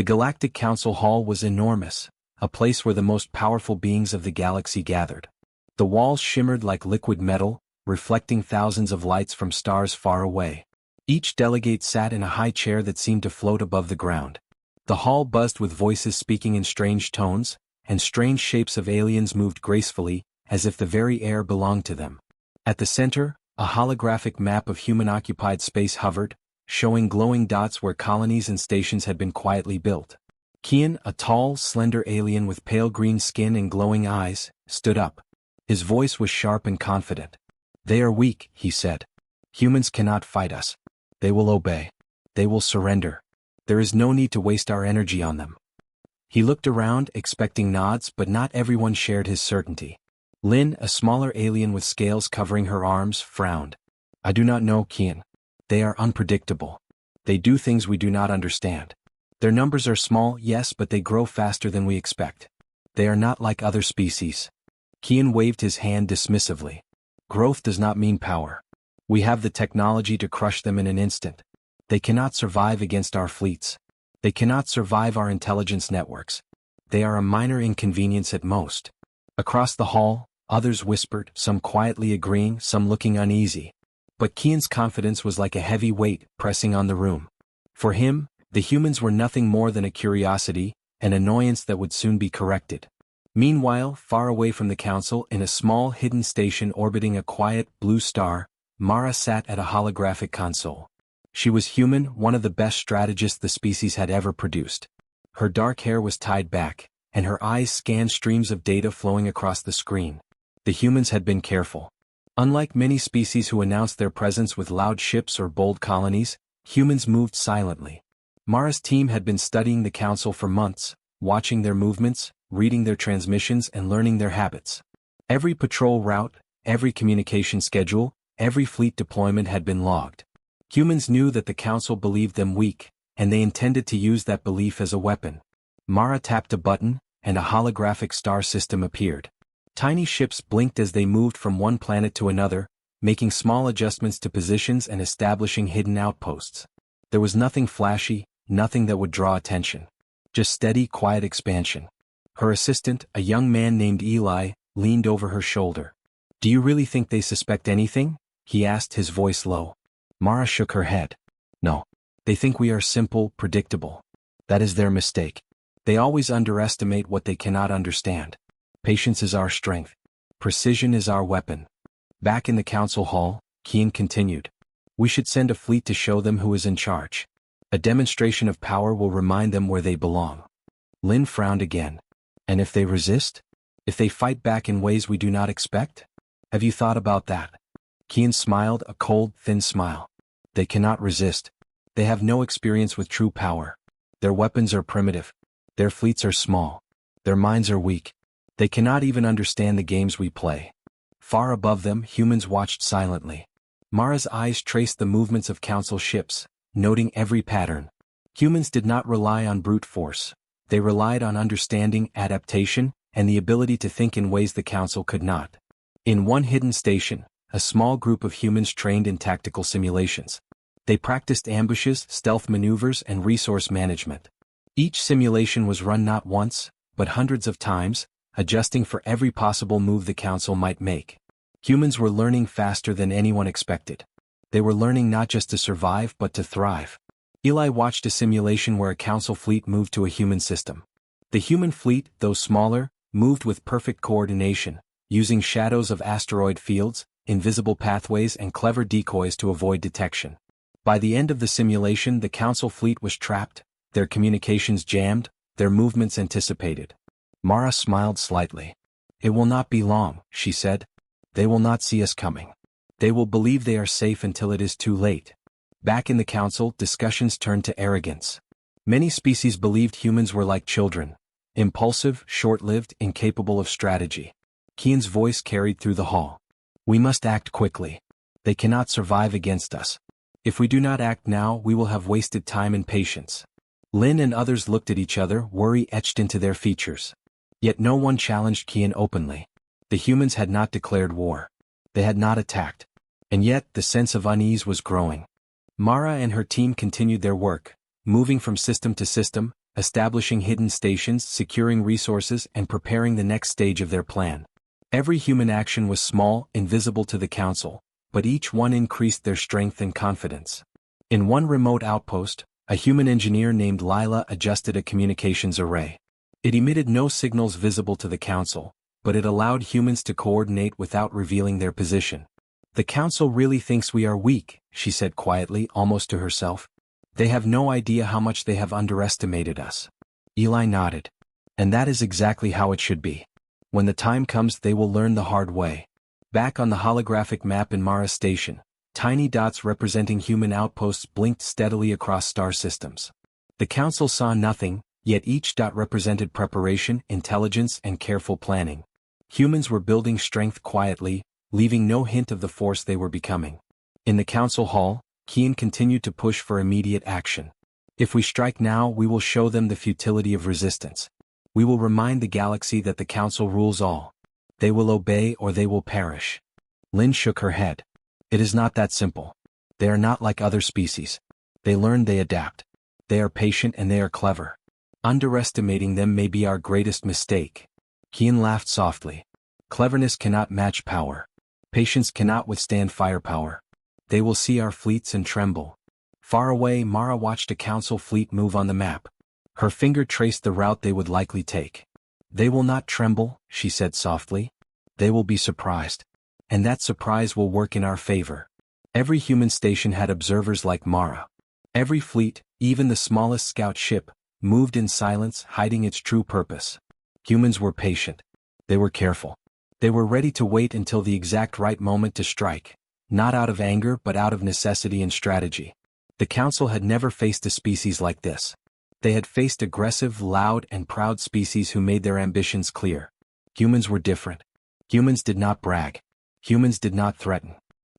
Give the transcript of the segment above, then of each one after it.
The Galactic Council Hall was enormous, a place where the most powerful beings of the galaxy gathered. The walls shimmered like liquid metal, reflecting thousands of lights from stars far away. Each delegate sat in a high chair that seemed to float above the ground. The hall buzzed with voices speaking in strange tones, and strange shapes of aliens moved gracefully, as if the very air belonged to them. At the center, a holographic map of human-occupied space hovered, showing glowing dots where colonies and stations had been quietly built. Kian, a tall, slender alien with pale green skin and glowing eyes, stood up. His voice was sharp and confident. "They are weak," he said. "Humans cannot fight us. They will obey. They will surrender. There is no need to waste our energy on them." He looked around, expecting nods, but not everyone shared his certainty. Lin, a smaller alien with scales covering her arms, frowned. "I do not know, Kian. They are unpredictable. They do things we do not understand. Their numbers are small, yes, but they grow faster than we expect. They are not like other species." Kian waved his hand dismissively. "Growth does not mean power. We have the technology to crush them in an instant. They cannot survive against our fleets. They cannot survive our intelligence networks. They are a minor inconvenience at most." Across the hall, others whispered, some quietly agreeing, some looking uneasy. But Kian's confidence was like a heavy weight pressing on the room. For him, the humans were nothing more than a curiosity, an annoyance that would soon be corrected. Meanwhile, far away from the council, in a small hidden station orbiting a quiet, blue star, Mara sat at a holographic console. She was human, one of the best strategists the species had ever produced. Her dark hair was tied back, and her eyes scanned streams of data flowing across the screen. The humans had been careful. Unlike many species who announced their presence with loud ships or bold colonies, humans moved silently. Mara's team had been studying the council for months, watching their movements, reading their transmissions and learning their habits. Every patrol route, every communication schedule, every fleet deployment had been logged. Humans knew that the council believed them weak, and they intended to use that belief as a weapon. Mara tapped a button, and a holographic star system appeared. Tiny ships blinked as they moved from one planet to another, making small adjustments to positions and establishing hidden outposts. There was nothing flashy, nothing that would draw attention. Just steady, quiet expansion. Her assistant, a young man named Eli, leaned over her shoulder. "Do you really think they suspect anything?" he asked, his voice low. Mara shook her head. "No. They think we are simple, predictable. That is their mistake. They always underestimate what they cannot understand. Patience is our strength. Precision is our weapon." Back in the council hall, Kian continued. "We should send a fleet to show them who is in charge. A demonstration of power will remind them where they belong." Lin frowned again. "And if they resist? If they fight back in ways we do not expect? Have you thought about that?" Kian smiled, a cold, thin smile. "They cannot resist. They have no experience with true power. Their weapons are primitive. Their fleets are small. Their minds are weak. They cannot even understand the games we play." Far above them, humans watched silently. Mara's eyes traced the movements of council ships, noting every pattern. Humans did not rely on brute force. They relied on understanding, adaptation, and the ability to think in ways the council could not. In one hidden station, a small group of humans trained in tactical simulations. They practiced ambushes, stealth maneuvers, and resource management. Each simulation was run not once, but hundreds of times, adjusting for every possible move the council might make. Humans were learning faster than anyone expected. They were learning not just to survive but to thrive. Eli watched a simulation where a council fleet moved to a human system. The human fleet, though smaller, moved with perfect coordination, using shadows of asteroid fields, invisible pathways and clever decoys to avoid detection. By the end of the simulation, the council fleet was trapped, their communications jammed, their movements anticipated. Mara smiled slightly. "It will not be long," she said. "They will not see us coming. They will believe they are safe until it is too late." Back in the council, discussions turned to arrogance. Many species believed humans were like children, impulsive, short-lived, incapable of strategy. Kian's voice carried through the hall. "We must act quickly. They cannot survive against us. If we do not act now, we will have wasted time and patience." Lin and others looked at each other, worry etched into their features. Yet no one challenged Kian openly. The humans had not declared war. They had not attacked. And yet, the sense of unease was growing. Mara and her team continued their work, moving from system to system, establishing hidden stations, securing resources, and preparing the next stage of their plan. Every human action was small, invisible to the Council, but each one increased their strength and confidence. In one remote outpost, a human engineer named Lila adjusted a communications array. It emitted no signals visible to the Council, but it allowed humans to coordinate without revealing their position. "The Council really thinks we are weak," she said quietly, almost to herself. "They have no idea how much they have underestimated us." Eli nodded. "And that is exactly how it should be. When the time comes, they will learn the hard way." Back on the holographic map in Mara Station, tiny dots representing human outposts blinked steadily across star systems. The Council saw nothing, yet each dot represented preparation, intelligence, and careful planning. Humans were building strength quietly, leaving no hint of the force they were becoming. In the Council Hall, Kian continued to push for immediate action. "If we strike now, we will show them the futility of resistance. We will remind the galaxy that the Council rules all. They will obey or they will perish." Lin shook her head. "It is not that simple. They are not like other species. They learn, they adapt. They are patient and they are clever. Underestimating them may be our greatest mistake." Kian laughed softly. "Cleverness cannot match power. Patience cannot withstand firepower. They will see our fleets and tremble." Far away, Mara watched a Council fleet move on the map. Her finger traced the route they would likely take. "They will not tremble," she said softly. "They will be surprised. And that surprise will work in our favor." Every human station had observers like Mara. Every fleet, even the smallest scout ship, moved in silence, hiding its true purpose. Humans were patient. They were careful. They were ready to wait until the exact right moment to strike, not out of anger but out of necessity and strategy. The Council had never faced a species like this. They had faced aggressive, loud, and proud species who made their ambitions clear. Humans were different. Humans did not brag. Humans did not threaten.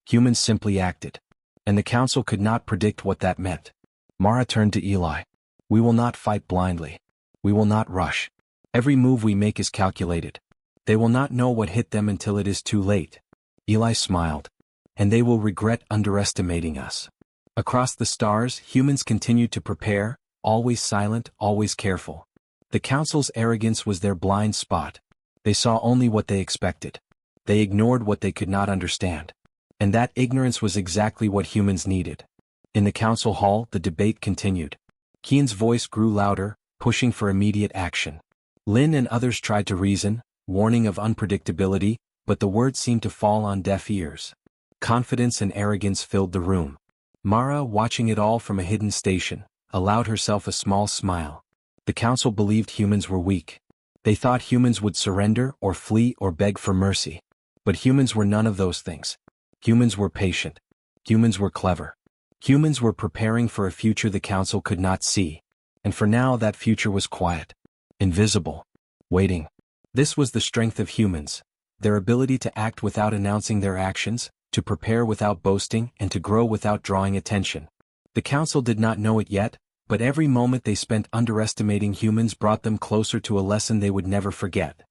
Humans simply acted. And the Council could not predict what that meant. Mara turned to Eli. "We will not fight blindly. We will not rush. Every move we make is calculated. They will not know what hit them until it is too late." Eli smiled. "And they will regret underestimating us." Across the stars, humans continued to prepare, always silent, always careful. The Council's arrogance was their blind spot. They saw only what they expected. They ignored what they could not understand. And that ignorance was exactly what humans needed. In the Council Hall, the debate continued. Kian's voice grew louder, pushing for immediate action. Lin and others tried to reason, warning of unpredictability, but the words seemed to fall on deaf ears. Confidence and arrogance filled the room. Mara, watching it all from a hidden station, allowed herself a small smile. The Council believed humans were weak. They thought humans would surrender or flee or beg for mercy. But humans were none of those things. Humans were patient. Humans were clever. Humans were preparing for a future the Council could not see. And for now that future was quiet. Invisible. Waiting. This was the strength of humans. Their ability to act without announcing their actions, to prepare without boasting, and to grow without drawing attention. The Council did not know it yet, but every moment they spent underestimating humans brought them closer to a lesson they would never forget.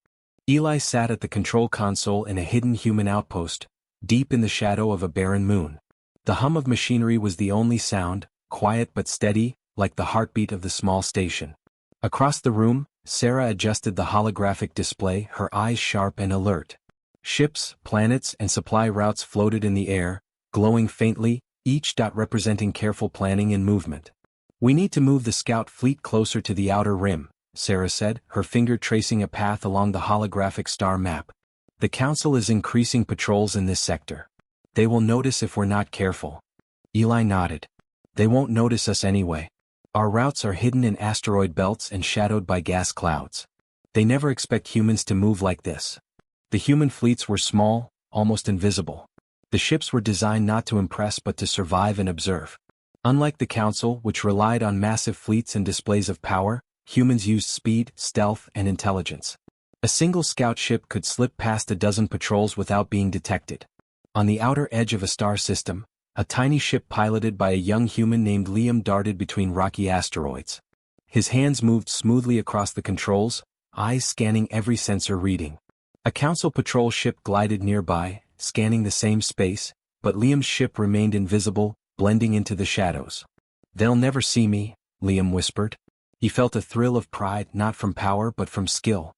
Eli sat at the control console in a hidden human outpost, deep in the shadow of a barren moon. The hum of machinery was the only sound, quiet but steady, like the heartbeat of the small station. Across the room, Sarah adjusted the holographic display, her eyes sharp and alert. Ships, planets, and supply routes floated in the air, glowing faintly, each dot representing careful planning and movement. "We need to move the scout fleet closer to the outer rim," Sarah said, her finger tracing a path along the holographic star map. "The Council is increasing patrols in this sector. They will notice if we're not careful." Eli nodded. "They won't notice us anyway. Our routes are hidden in asteroid belts and shadowed by gas clouds. They never expect humans to move like this." The human fleets were small, almost invisible. The ships were designed not to impress but to survive and observe. Unlike the Council, which relied on massive fleets and displays of power, humans used speed, stealth, and intelligence. A single scout ship could slip past a dozen patrols without being detected. On the outer edge of a star system, a tiny ship piloted by a young human named Liam darted between rocky asteroids. His hands moved smoothly across the controls, eyes scanning every sensor reading. A Council patrol ship glided nearby, scanning the same space, but Liam's ship remained invisible, blending into the shadows. "They'll never see me," Liam whispered. He felt a thrill of pride not from power but from skill.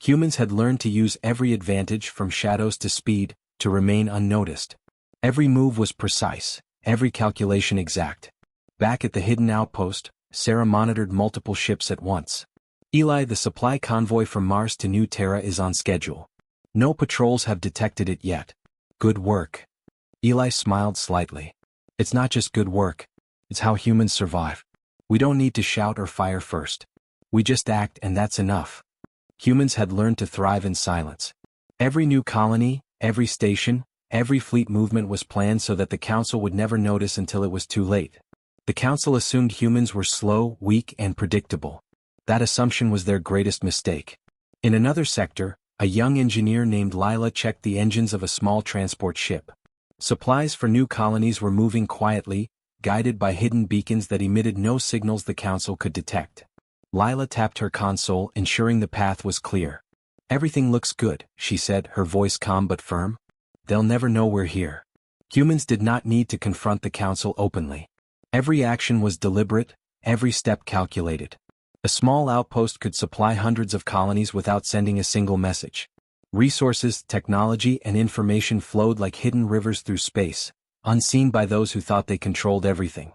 Humans had learned to use every advantage from shadows to speed, to remain unnoticed. Every move was precise, every calculation exact. Back at the hidden outpost, Sarah monitored multiple ships at once. Eli, the supply convoy from Mars to New Terra is on schedule. No patrols have detected it yet. Good work. Eli smiled slightly. It's not just good work. It's how humans survive. We don't need to shout or fire first. We just act and that's enough. Humans had learned to thrive in silence. Every new colony, every station, every fleet movement was planned so that the Council would never notice until it was too late. The Council assumed humans were slow, weak, and predictable. That assumption was their greatest mistake. In another sector, a young engineer named Lila checked the engines of a small transport ship. Supplies for new colonies were moving quietly, guided by hidden beacons that emitted no signals the Council could detect. Lila tapped her console, ensuring the path was clear. Everything looks good, she said, her voice calm but firm. They'll never know we're here. Humans did not need to confront the Council openly. Every action was deliberate, every step calculated. A small outpost could supply hundreds of colonies without sending a single message. Resources, technology, and information flowed like hidden rivers through space, unseen by those who thought they controlled everything.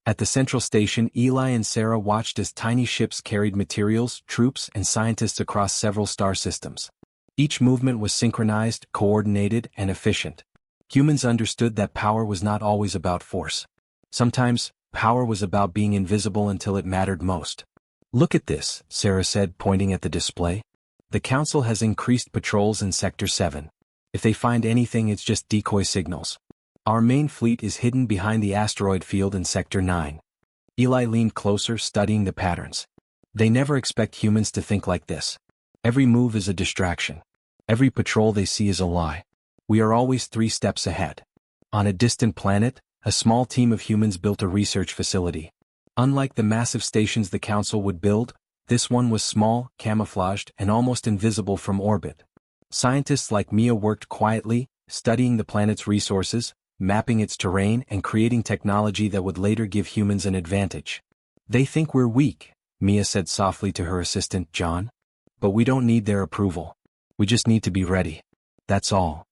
At the central station, Eli and Sarah watched as tiny ships carried materials, troops, and scientists across several star systems. Each movement was synchronized, coordinated, and efficient. Humans understood that power was not always about force. Sometimes, power was about being invisible until it mattered most. Look at this, Sarah said, pointing at the display. The Council has increased patrols in Sector 7. If they find anything, it's just decoy signals. Our main fleet is hidden behind the asteroid field in Sector 9. Eli leaned closer, studying the patterns. They never expect humans to think like this. Every move is a distraction. Every patrol they see is a lie. We are always 3 steps ahead. On a distant planet, a small team of humans built a research facility. Unlike the massive stations the Council would build, this one was small, camouflaged, and almost invisible from orbit. Scientists like Mia worked quietly, studying the planet's resources, mapping its terrain, and creating technology that would later give humans an advantage. They think we're weak, Mia said softly to her assistant, John. But we don't need their approval. We just need to be ready. That's all.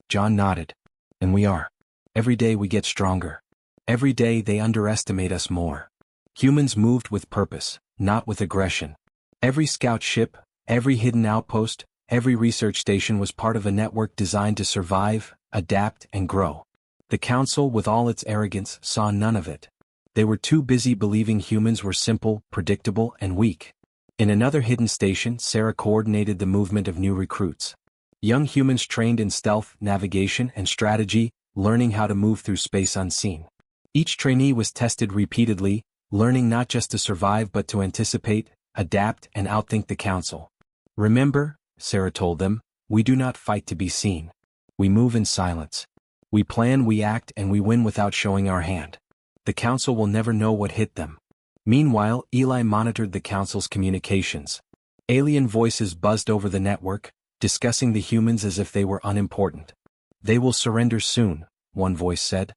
John nodded. And we are. Every day we get stronger. Every day they underestimate us more. Humans moved with purpose, not with aggression. Every scout ship, every hidden outpost, every research station was part of a network designed to survive, adapt, and grow. The Council, with all its arrogance, saw none of it. They were too busy believing humans were simple, predictable, and weak. In another hidden station, Sarah coordinated the movement of new recruits. Young humans trained in stealth, navigation, and strategy, learning how to move through space unseen. Each trainee was tested repeatedly, learning not just to survive but to anticipate, adapt, and outthink the Council. Remember, Sarah told them, we do not fight to be seen. We move in silence. We plan, we act, and we win without showing our hand. The Council will never know what hit them. Meanwhile, Eli monitored the Council's communications. Alien voices buzzed over the network, discussing the humans as if they were unimportant. They will surrender soon, one voice said.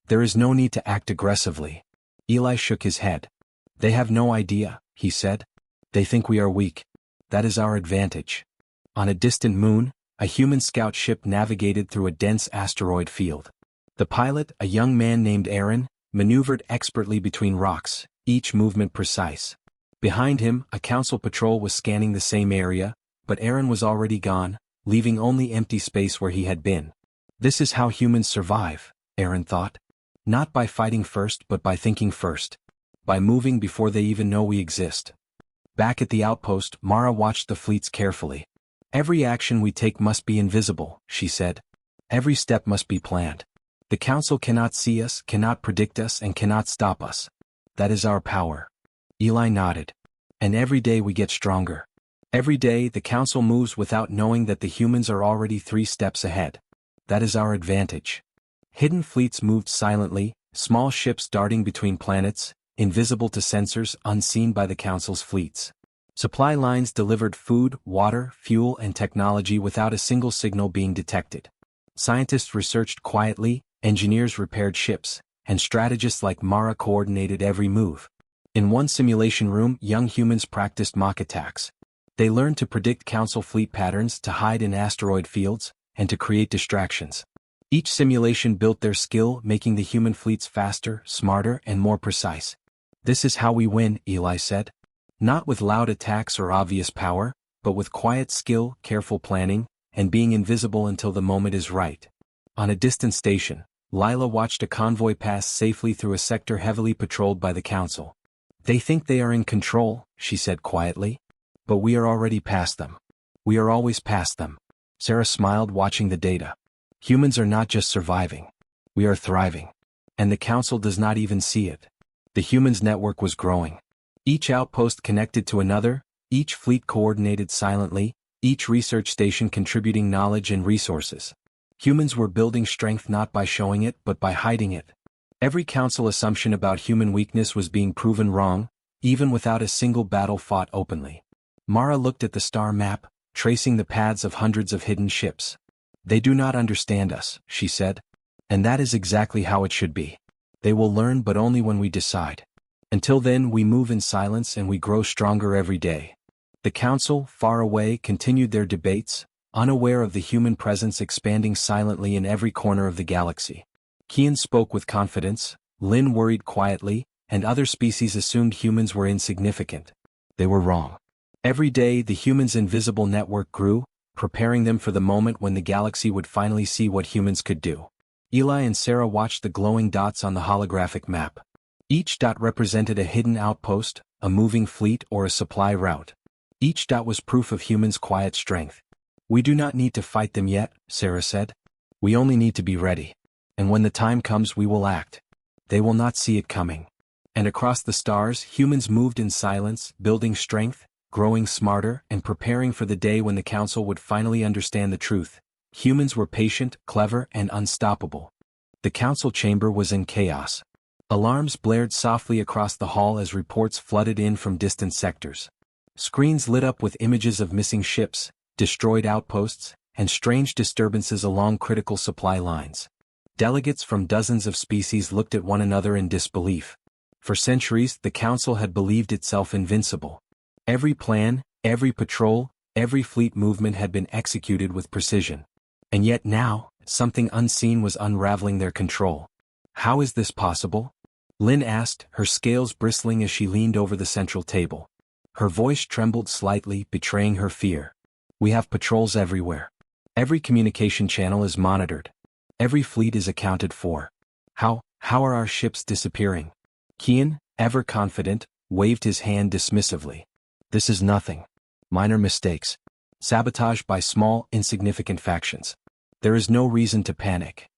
There is no need to act aggressively. Eli shook his head. They have no idea, he said. They think we are weak. That is our advantage. On a distant moon, a human scout ship navigated through a dense asteroid field. The pilot, a young man named Aaron, maneuvered expertly between rocks, each movement precise. Behind him, a Council patrol was scanning the same area, but Aaron was already gone, leaving only empty space where he had been. This is how humans survive, Aaron thought. Not by fighting first but by thinking first. By moving before they even know we exist. Back at the outpost, Mara watched the fleets carefully. Every action we take must be invisible, she said. Every step must be planned. The Council cannot see us, cannot predict us, and cannot stop us. That is our power. Eli nodded. And every day we get stronger. Every day the Council moves without knowing that the humans are already 3 steps ahead. That is our advantage. Hidden fleets moved silently, small ships darting between planets, invisible to sensors, unseen by the Council's fleets. Supply lines delivered food, water, fuel, and technology without a single signal being detected. Scientists researched quietly, engineers repaired ships, and strategists like Mara coordinated every move. In one simulation room, young humans practiced mock attacks. They learned to predict Council fleet patterns, to hide in asteroid fields, and to create distractions. Each simulation built their skill, making the human fleets faster, smarter, and more precise. "This is how we win," Eli said. "Not with loud attacks or obvious power, but with quiet skill, careful planning, and being invisible until the moment is right." On a distant station, Lila watched a convoy pass safely through a sector heavily patrolled by the Council. "They think they are in control," she said quietly. "But we are already past them. We are always past them." Sarah smiled, watching the data. "Humans are not just surviving. We are thriving. And the Council does not even see it." The humans' network was growing. Each outpost connected to another, each fleet coordinated silently, each research station contributing knowledge and resources. Humans were building strength not by showing it but by hiding it. Every Council assumption about human weakness was being proven wrong, even without a single battle fought openly. Mara looked at the star map, tracing the paths of hundreds of hidden ships. "They do not understand us," she said. "And that is exactly how it should be. They will learn, but only when we decide. Until then, we move in silence and we grow stronger every day." The Council, far away, continued their debates, unaware of the human presence expanding silently in every corner of the galaxy. Kian spoke with confidence, Lin worried quietly, and other species assumed humans were insignificant. They were wrong. Every day the humans' invisible network grew, preparing them for the moment when the galaxy would finally see what humans could do. Eli and Sarah watched the glowing dots on the holographic map. Each dot represented a hidden outpost, a moving fleet, or a supply route. Each dot was proof of humans' quiet strength. "We do not need to fight them yet," Sarah said. "We only need to be ready. And when the time comes, we will act. They will not see it coming." And across the stars, humans moved in silence, building strength, growing smarter, and preparing for the day when the Council would finally understand the truth. Humans were patient, clever, and unstoppable. The Council chamber was in chaos. Alarms blared softly across the hall as reports flooded in from distant sectors. Screens lit up with images of missing ships, destroyed outposts, and strange disturbances along critical supply lines. Delegates from dozens of species looked at one another in disbelief. For centuries, the Council had believed itself invincible. Every plan, every patrol, every fleet movement had been executed with precision. And yet now, something unseen was unraveling their control. "How is this possible?" Lin asked, her scales bristling as she leaned over the central table. Her voice trembled slightly, betraying her fear. "We have patrols everywhere. Every communication channel is monitored. Every fleet is accounted for. How are our ships disappearing?" Kian, ever confident, waved his hand dismissively. "This is nothing. Minor mistakes. Sabotage by small, insignificant factions. There is no reason to panic."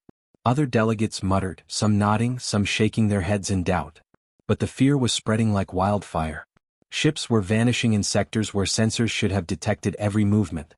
Other delegates muttered, some nodding, some shaking their heads in doubt. But the fear was spreading like wildfire. Ships were vanishing in sectors where sensors should have detected every movement.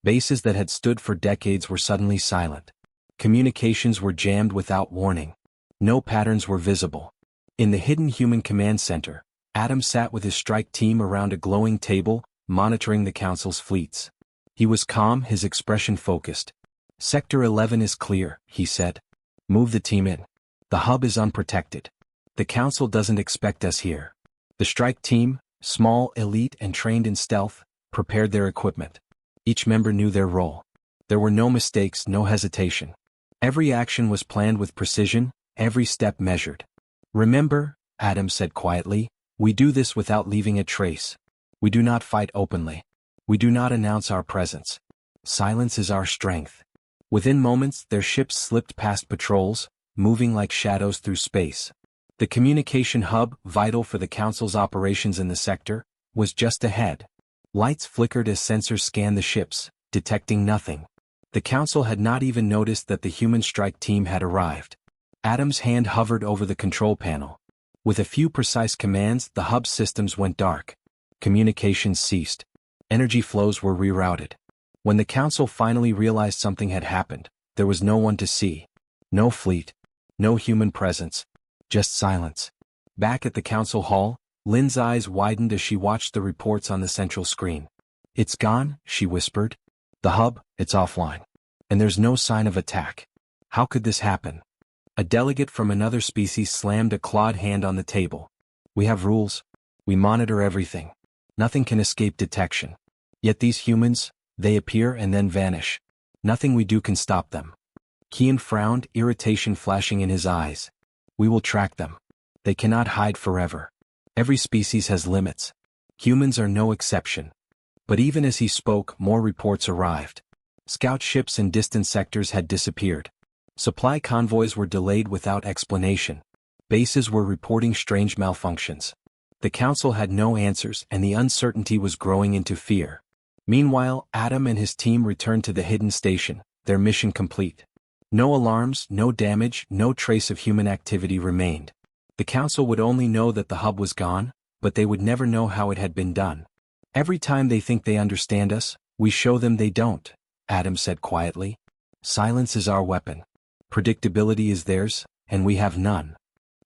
Bases that had stood for decades were suddenly silent. Communications were jammed without warning. No patterns were visible. In the hidden human command center, Adam sat with his strike team around a glowing table, monitoring the Council's fleets. He was calm, his expression focused. "Sector 11 is clear," he said. "Move the team in. The hub is unprotected. The Council doesn't expect us here." The strike team, small, elite, and trained in stealth, prepared their equipment. Each member knew their role. There were no mistakes, no hesitation. Every action was planned with precision, every step measured. "Remember," Adam said quietly, "we do this without leaving a trace. We do not fight openly. We do not announce our presence. Silence is our strength." Within moments, their ships slipped past patrols, moving like shadows through space. The communication hub, vital for the Council's operations in the sector, was just ahead. Lights flickered as sensors scanned the ships, detecting nothing. The Council had not even noticed that the human strike team had arrived. Adam's hand hovered over the control panel. With a few precise commands, the hub's systems went dark. Communications ceased. Energy flows were rerouted. When the Council finally realized something had happened, there was no one to see. No fleet. No human presence. Just silence. Back at the Council hall, Lynn's eyes widened as she watched the reports on the central screen. "It's gone," she whispered. "The hub, it's offline. And there's no sign of attack. How could this happen?" A delegate from another species slammed a clawed hand on the table. We have rules. We monitor everything. Nothing can escape detection. Yet these humans, they appear and then vanish. Nothing we do can stop them. Kian frowned, irritation flashing in his eyes. We will track them. They cannot hide forever. Every species has limits. Humans are no exception. But even as he spoke, more reports arrived. Scout ships in distant sectors had disappeared. Supply convoys were delayed without explanation. Bases were reporting strange malfunctions. The council had no answers and the uncertainty was growing into fear. Meanwhile, Adam and his team returned to the hidden station, their mission complete. No alarms, no damage, no trace of human activity remained. The council would only know that the hub was gone, but they would never know how it had been done. Every time they think they understand us, we show them they don't, Adam said quietly. Silence is our weapon. Predictability is theirs, and we have none.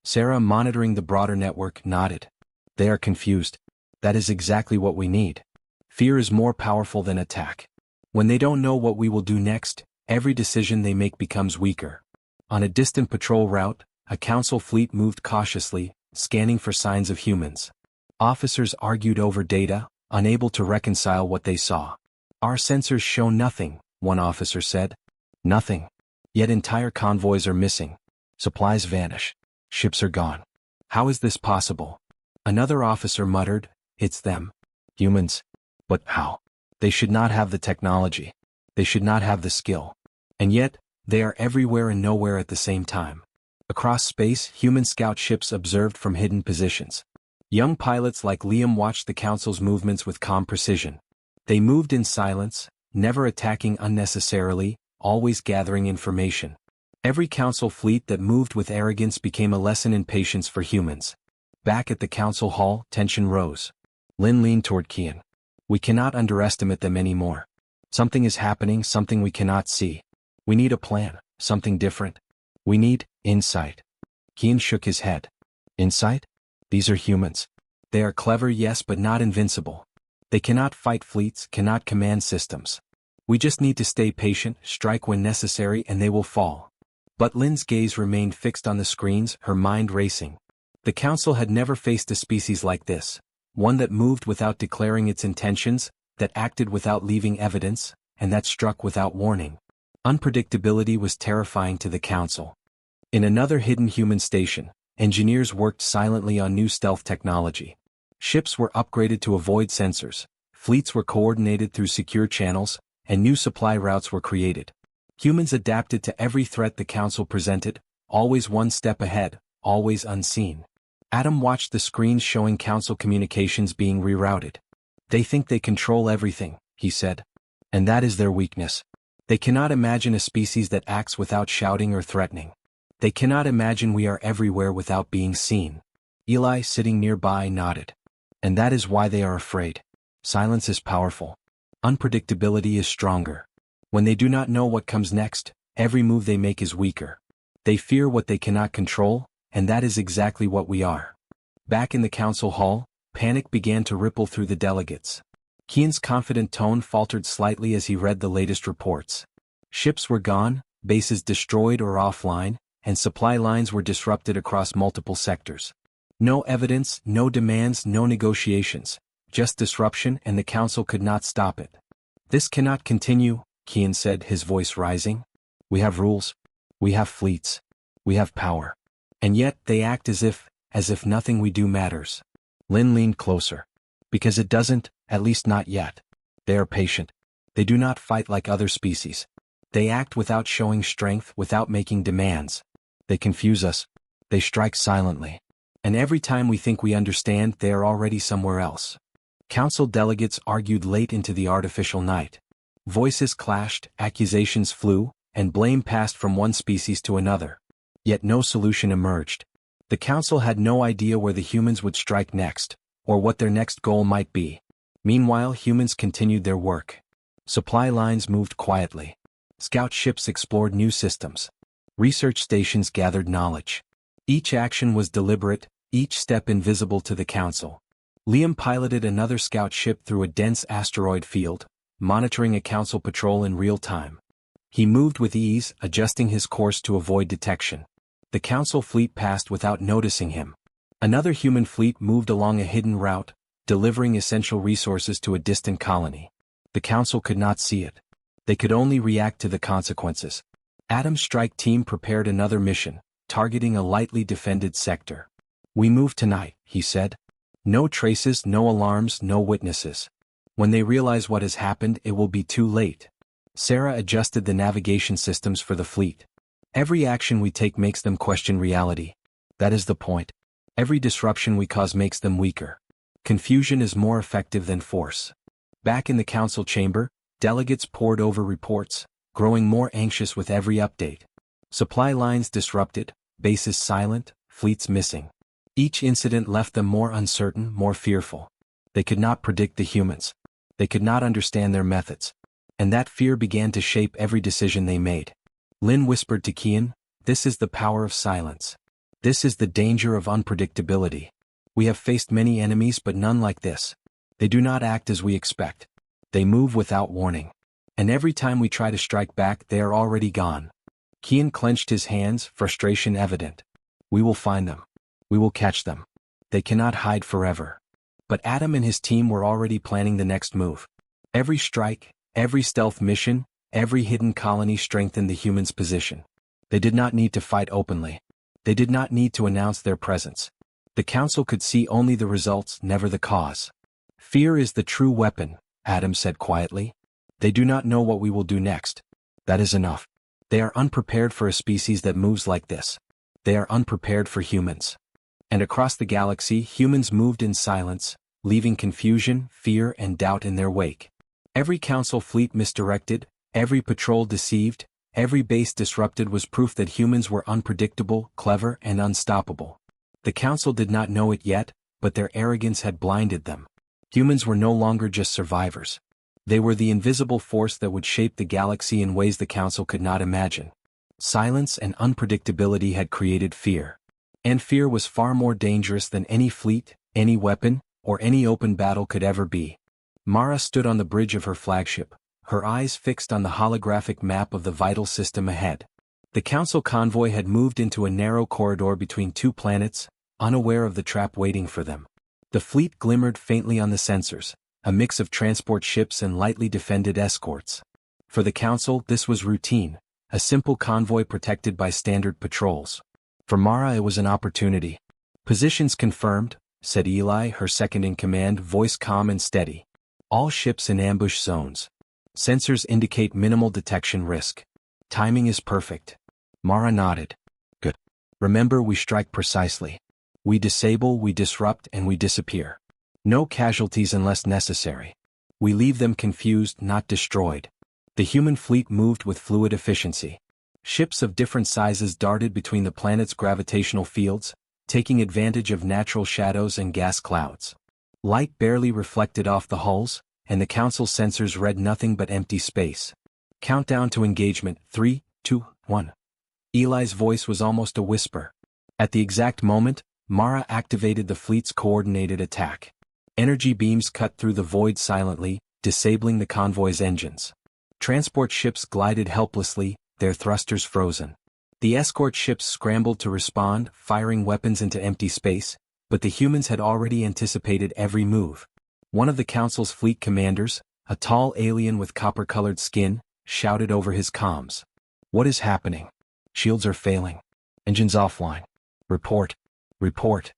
Sarah, monitoring the broader network, nodded. They are confused. That is exactly what we need. Fear is more powerful than attack. When they don't know what we will do next, every decision they make becomes weaker. On a distant patrol route, a council fleet moved cautiously, scanning for signs of humans. Officers argued over data, unable to reconcile what they saw. Our sensors show nothing, one officer said. Nothing. Yet entire convoys are missing. Supplies vanish. Ships are gone. How is this possible? Another officer muttered, it's them. Humans. But how? They should not have the technology. They should not have the skill. And yet, they are everywhere and nowhere at the same time. Across space, human scout ships observed from hidden positions. Young pilots like Liam watched the council's movements with calm precision. They moved in silence, never attacking unnecessarily, always gathering information. Every council fleet that moved with arrogance became a lesson in patience for humans. Back at the council hall, tension rose. Lin leaned toward Kian. We cannot underestimate them anymore. Something is happening, something we cannot see. We need a plan, something different. We need insight. Kian shook his head. Insight? These are humans. They are clever, yes, but not invincible. They cannot fight fleets, cannot command systems. We just need to stay patient, strike when necessary, and they will fall. But Lin's gaze remained fixed on the screens, her mind racing. The council had never faced a species like this, one that moved without declaring its intentions, that acted without leaving evidence, and that struck without warning. Unpredictability was terrifying to the council. In another hidden human station, engineers worked silently on new stealth technology. Ships were upgraded to avoid sensors, fleets were coordinated through secure channels, and new supply routes were created. Humans adapted to every threat the council presented, always one step ahead, always unseen. Adam watched the screens showing council communications being rerouted. They think they control everything, he said. And that is their weakness. They cannot imagine a species that acts without shouting or threatening. They cannot imagine we are everywhere without being seen. Eli, sitting nearby, nodded. And that is why they are afraid. Silence is powerful. Unpredictability is stronger. When they do not know what comes next, every move they make is weaker. They fear what they cannot control, and that is exactly what we are. Back in the council hall, panic began to ripple through the delegates. Kian's confident tone faltered slightly as he read the latest reports. Ships were gone, bases destroyed or offline, and supply lines were disrupted across multiple sectors. No evidence, no demands, no negotiations, just disruption, and the council could not stop it. This cannot continue, Kian said, his voice rising. We have rules. We have fleets. We have power. And yet they act as if nothing we do matters. Lin leaned closer. Because it doesn't, at least not yet. They are patient. They do not fight like other species. They act without showing strength, without making demands. They confuse us. They strike silently. And every time we think we understand, they are already somewhere else. Council delegates argued late into the artificial night. Voices clashed, accusations flew, and blame passed from one species to another. Yet no solution emerged. The council had no idea where the humans would strike next, or what their next goal might be. Meanwhile, humans continued their work. Supply lines moved quietly. Scout ships explored new systems. Research stations gathered knowledge. Each action was deliberate, each step invisible to the council. Liam piloted another scout ship through a dense asteroid field, monitoring a council patrol in real time. He moved with ease, adjusting his course to avoid detection. The council fleet passed without noticing him. Another human fleet moved along a hidden route, delivering essential resources to a distant colony. The Council could not see it. They could only react to the consequences. Adam's strike team prepared another mission, targeting a lightly defended sector. "We move tonight," he said. "No traces, no alarms, no witnesses. When they realize what has happened, it will be too late." Sarah adjusted the navigation systems for the fleet. "Every action we take makes them question reality. That is the point. Every disruption we cause makes them weaker. Confusion is more effective than force." Back in the council chamber, delegates pored over reports, growing more anxious with every update. Supply lines disrupted, bases silent, fleets missing. Each incident left them more uncertain, more fearful. They could not predict the humans. They could not understand their methods. And that fear began to shape every decision they made. Lynn whispered to Kian, "This is the power of silence. This is the danger of unpredictability. We have faced many enemies but none like this. They do not act as we expect. They move without warning. And every time we try to strike back, they are already gone." Kian clenched his hands, frustration evident. "We will find them. We will catch them. They cannot hide forever." But Adam and his team were already planning the next move. Every strike, every stealth mission, every hidden colony strengthened the humans' position. They did not need to fight openly. They did not need to announce their presence. The council could see only the results, never the cause. "Fear is the true weapon," Adam said quietly. "They do not know what we will do next. That is enough. They are unprepared for a species that moves like this. They are unprepared for humans." And across the galaxy, humans moved in silence, leaving confusion, fear, and doubt in their wake. Every council fleet misdirected, every patrol deceived, every base disrupted was proof that humans were unpredictable, clever, and unstoppable. The council did not know it yet, but their arrogance had blinded them. Humans were no longer just survivors. They were the invisible force that would shape the galaxy in ways the council could not imagine. Silence and unpredictability had created fear. And fear was far more dangerous than any fleet, any weapon, or any open battle could ever be. Mara stood on the bridge of her flagship, her eyes fixed on the holographic map of the vital system ahead. The council convoy had moved into a narrow corridor between two planets, unaware of the trap waiting for them. The fleet glimmered faintly on the sensors, a mix of transport ships and lightly defended escorts. For the council, this was routine, a simple convoy protected by standard patrols. For Mara, it was an opportunity. "Positions confirmed," said Eli, her second-in-command, voice calm and steady. "All ships in ambush zones. Sensors indicate minimal detection risk. Timing is perfect." Mara nodded. "Good. Remember, we strike precisely. We disable, we disrupt, and we disappear. No casualties unless necessary. We leave them confused, not destroyed." The human fleet moved with fluid efficiency. Ships of different sizes darted between the planet's gravitational fields, taking advantage of natural shadows and gas clouds. Light barely reflected off the hulls, and the council's sensors read nothing but empty space. "Countdown to engagement, 3, 2, 1. Eli's voice was almost a whisper. At the exact moment, Mara activated the fleet's coordinated attack. Energy beams cut through the void silently, disabling the convoy's engines. Transport ships glided helplessly, their thrusters frozen. The escort ships scrambled to respond, firing weapons into empty space, but the humans had already anticipated every move. One of the council's fleet commanders, a tall alien with copper-colored skin, shouted over his comms. "What is happening? Shields are failing. Engines offline. Report. Report."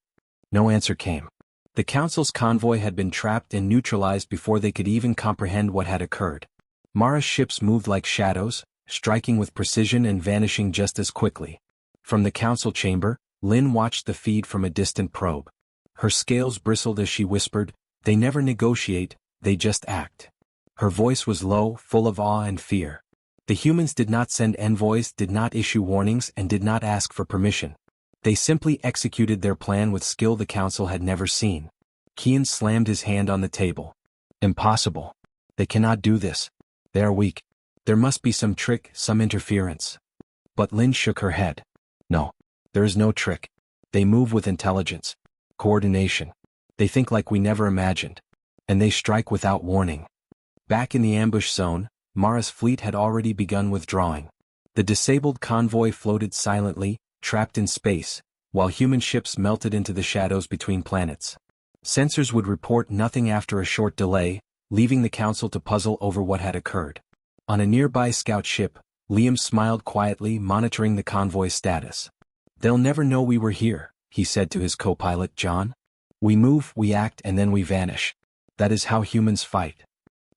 No answer came. The council's convoy had been trapped and neutralized before they could even comprehend what had occurred. Mara's ships moved like shadows, striking with precision and vanishing just as quickly. From the council chamber, Lynn watched the feed from a distant probe. Her scales bristled as she whispered, "They never negotiate, they just act." Her voice was low, full of awe and fear. The humans did not send envoys, did not issue warnings, and did not ask for permission. They simply executed their plan with skill the council had never seen. Kian slammed his hand on the table. "Impossible. They cannot do this. They are weak. There must be some trick, some interference." But Lynn shook her head. "No, there is no trick. They move with intelligence, coordination. They think like we never imagined. And they strike without warning." Back in the ambush zone, Mara's fleet had already begun withdrawing. The disabled convoy floated silently, trapped in space, while human ships melted into the shadows between planets. Sensors would report nothing after a short delay, leaving the council to puzzle over what had occurred. On a nearby scout ship, Liam smiled quietly, monitoring the convoy's status. "They'll never know we were here," he said to his co-pilot John. "We move, we act, and then we vanish. That is how humans fight."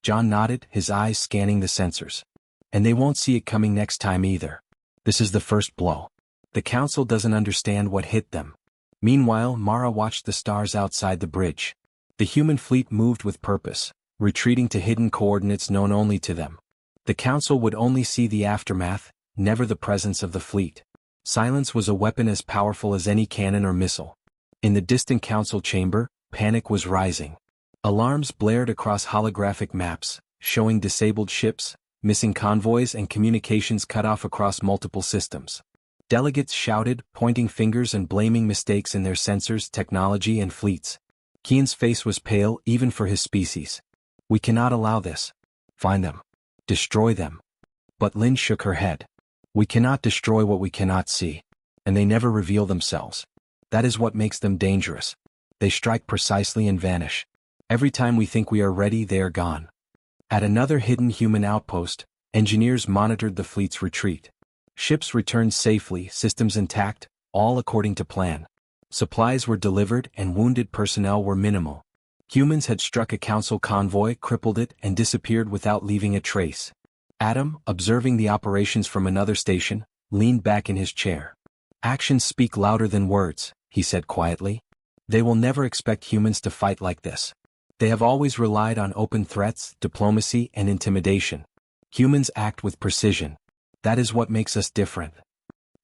John nodded, his eyes scanning the sensors. "And they won't see it coming next time either. This is the first blow. The council doesn't understand what hit them." Meanwhile, Mara watched the stars outside the bridge. The human fleet moved with purpose, retreating to hidden coordinates known only to them. The council would only see the aftermath, never the presence of the fleet. Silence was a weapon as powerful as any cannon or missile. In the distant council chamber, panic was rising. Alarms blared across holographic maps, showing disabled ships, missing convoys, and communications cut off across multiple systems. Delegates shouted, pointing fingers and blaming mistakes in their sensors, technology, and fleets. Kian's face was pale, even for his species. "We cannot allow this. Find them. Destroy them." But Lin shook her head. "We cannot destroy what we cannot see. And they never reveal themselves. That is what makes them dangerous. They strike precisely and vanish. Every time we think we are ready, they are gone." At another hidden human outpost, engineers monitored the fleet's retreat. Ships returned safely, systems intact, all according to plan. Supplies were delivered and wounded personnel were minimal. Humans had struck a council convoy, crippled it, and disappeared without leaving a trace. Adam, observing the operations from another station, leaned back in his chair. "Actions speak louder than words," he said quietly. "They will never expect humans to fight like this. They have always relied on open threats, diplomacy, and intimidation. Humans act with precision. That is what makes us different."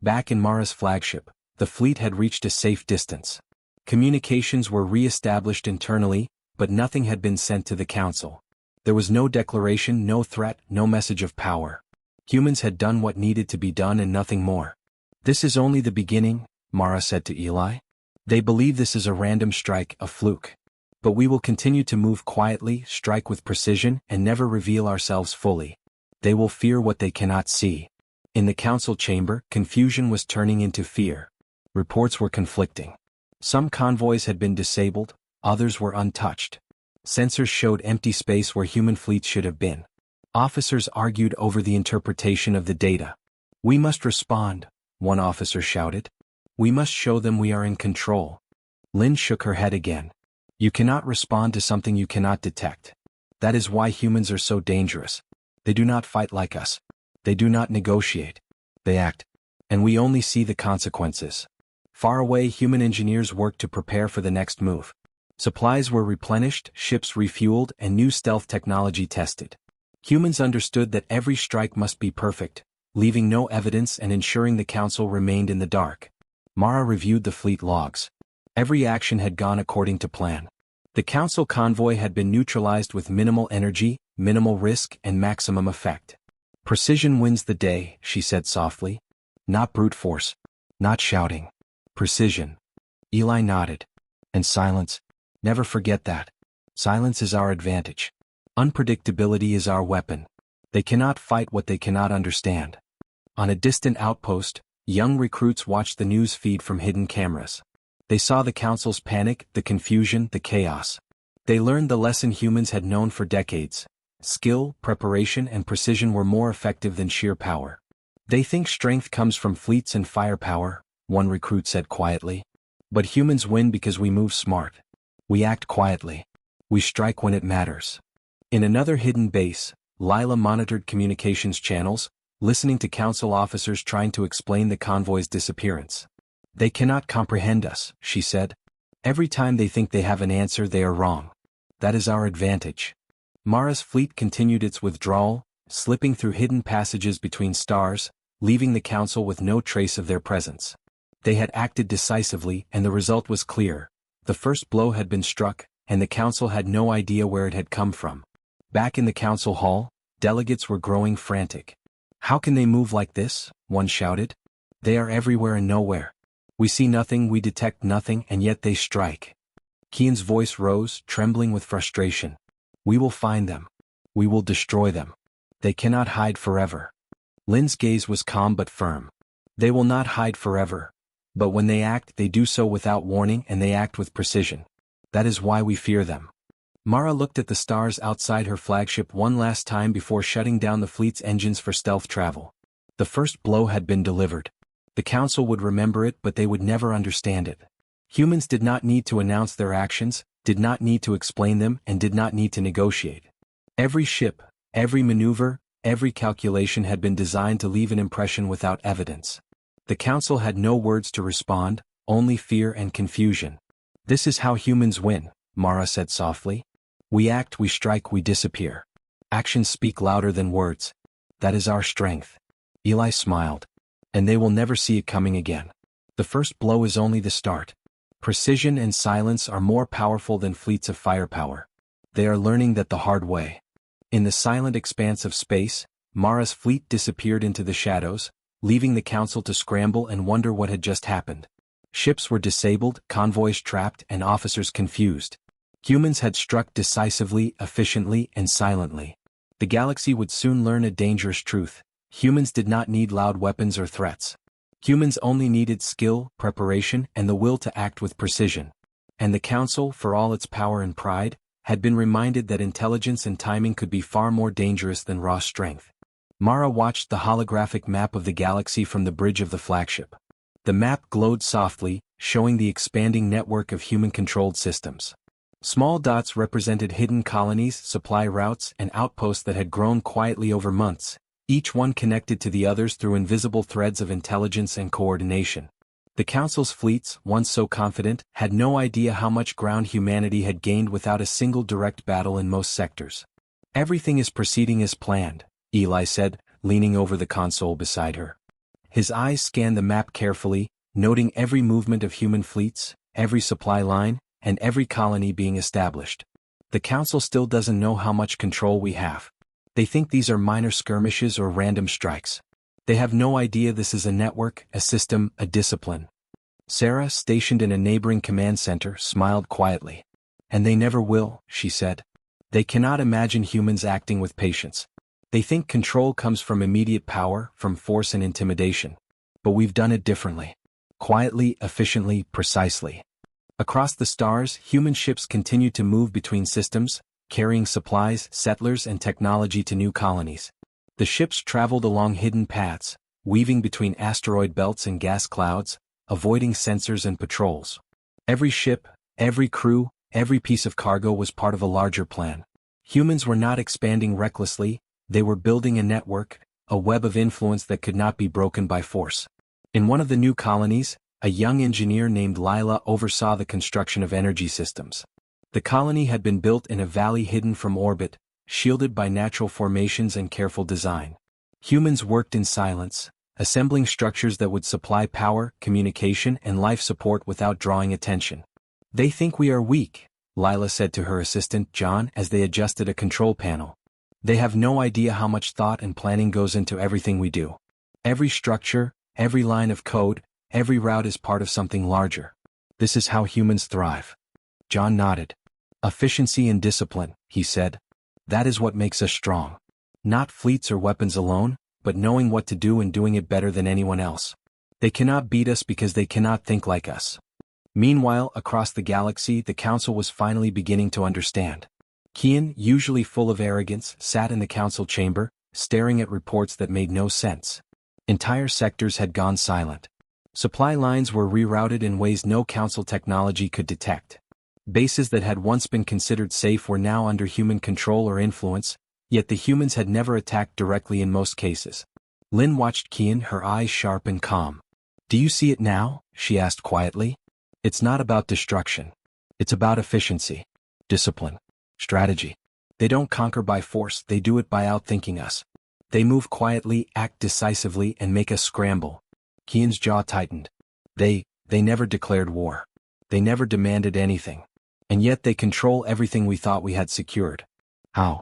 Back in Mara's flagship, the fleet had reached a safe distance. Communications were re-established internally, but nothing had been sent to the council. There was no declaration, no threat, no message of power. Humans had done what needed to be done and nothing more. "This is only the beginning," Mara said to Eli. "They believe this is a random strike, a fluke. But we will continue to move quietly, strike with precision, and never reveal ourselves fully. They will fear what they cannot see." In the council chamber, confusion was turning into fear. Reports were conflicting. Some convoys had been disabled, others were untouched. Sensors showed empty space where human fleets should have been. Officers argued over the interpretation of the data. "We must respond," one officer shouted. "We must show them we are in control." Lynn shook her head again. "You cannot respond to something you cannot detect. That is why humans are so dangerous. They do not fight like us. They do not negotiate. They act. And we only see the consequences." Far away, human engineers worked to prepare for the next move. Supplies were replenished, ships refueled, and new stealth technology tested. Humans understood that every strike must be perfect, leaving no evidence and ensuring the council remained in the dark. Mara reviewed the fleet logs. Every action had gone according to plan. The council convoy had been neutralized with minimal energy, minimal risk, and maximum effect. "Precision wins the day," she said softly. "Not brute force. Not shouting. Precision." Eli nodded. "And silence. Never forget that. Silence is our advantage. Unpredictability is our weapon. They cannot fight what they cannot understand." On a distant outpost, young recruits watched the news feed from hidden cameras. They saw the council's panic, the confusion, the chaos. They learned the lesson humans had known for decades. Skill, preparation, and precision were more effective than sheer power. "They think strength comes from fleets and firepower," one recruit said quietly. "But humans win because we move smart. We act quietly. We strike when it matters." In another hidden base, Lila monitored communications channels, listening to council officers trying to explain the convoy's disappearance. "They cannot comprehend us," she said. "Every time they think they have an answer, they are wrong. That is our advantage." Mara's fleet continued its withdrawal, slipping through hidden passages between stars, leaving the council with no trace of their presence. They had acted decisively, and the result was clear. The first blow had been struck, and the council had no idea where it had come from. Back in the council hall, delegates were growing frantic. "How can they move like this?" one shouted. "They are everywhere and nowhere. We see nothing, we detect nothing, and yet they strike." Kian's voice rose, trembling with frustration. "We will find them. We will destroy them. They cannot hide forever." Lin's gaze was calm but firm. "They will not hide forever. But when they act, they do so without warning and they act with precision. That is why we fear them. Mara looked at the stars outside her flagship one last time before shutting down the fleet's engines for stealth travel. The first blow had been delivered. The Council would remember it, but they would never understand it. Humans did not need to announce their actions, did not need to explain them, and did not need to negotiate. Every ship, every maneuver, every calculation had been designed to leave an impression without evidence. The Council had no words to respond, only fear and confusion. "This is how humans win," Mara said softly. "We act, we strike, we disappear. Actions speak louder than words. That is our strength." Eli smiled. "And they will never see it coming again. The first blow is only the start. Precision and silence are more powerful than fleets of firepower. They are learning that the hard way." In the silent expanse of space, Mara's fleet disappeared into the shadows, leaving the Council to scramble and wonder what had just happened. Ships were disabled, convoys trapped, and officers confused. Humans had struck decisively, efficiently, and silently. The galaxy would soon learn a dangerous truth. Humans did not need loud weapons or threats. Humans only needed skill, preparation, and the will to act with precision. And the Council, for all its power and pride, had been reminded that intelligence and timing could be far more dangerous than raw strength. Mara watched the holographic map of the galaxy from the bridge of the flagship. The map glowed softly, showing the expanding network of human-controlled systems. Small dots represented hidden colonies, supply routes, and outposts that had grown quietly over months, each one connected to the others through invisible threads of intelligence and coordination. The Council's fleets, once so confident, had no idea how much ground humanity had gained without a single direct battle in most sectors. "Everything is proceeding as planned," Eli said, leaning over the console beside her. His eyes scanned the map carefully, noting every movement of human fleets, every supply line, and every colony being established. "The Council still doesn't know how much control we have. They think these are minor skirmishes or random strikes. They have no idea this is a network, a system, a discipline." Sarah, stationed in a neighboring command center, smiled quietly. "And they never will," she said. "They cannot imagine humans acting with patience. They think control comes from immediate power, from force and intimidation. But we've done it differently. Quietly, efficiently, precisely." Across the stars, human ships continued to move between systems, carrying supplies, settlers, and technology to new colonies. The ships traveled along hidden paths, weaving between asteroid belts and gas clouds, avoiding sensors and patrols. Every ship, every crew, every piece of cargo was part of a larger plan. Humans were not expanding recklessly, they were building a network, a web of influence that could not be broken by force. In one of the new colonies, a young engineer named Lila oversaw the construction of energy systems. The colony had been built in a valley hidden from orbit, shielded by natural formations and careful design. Humans worked in silence, assembling structures that would supply power, communication, and life support without drawing attention. "They think we are weak," Lila said to her assistant John as they adjusted a control panel. "They have no idea how much thought and planning goes into everything we do. Every structure, every line of code, every route is part of something larger. This is how humans thrive." John nodded. "Efficiency and discipline," he said. "That is what makes us strong. Not fleets or weapons alone, but knowing what to do and doing it better than anyone else. They cannot beat us because they cannot think like us." Meanwhile, across the galaxy, the Council was finally beginning to understand. Kian, usually full of arrogance, sat in the Council chamber, staring at reports that made no sense. Entire sectors had gone silent. Supply lines were rerouted in ways no Council technology could detect. Bases that had once been considered safe were now under human control or influence, yet the humans had never attacked directly in most cases. Lynn watched Kian, her eyes sharp and calm. "Do you see it now?" she asked quietly. "It's not about destruction. It's about efficiency, discipline, strategy. They don't conquer by force, they do it by outthinking us. They move quietly, act decisively, and make us scramble." Kian's jaw tightened. They never declared war. They never demanded anything. And yet they control everything we thought we had secured. How?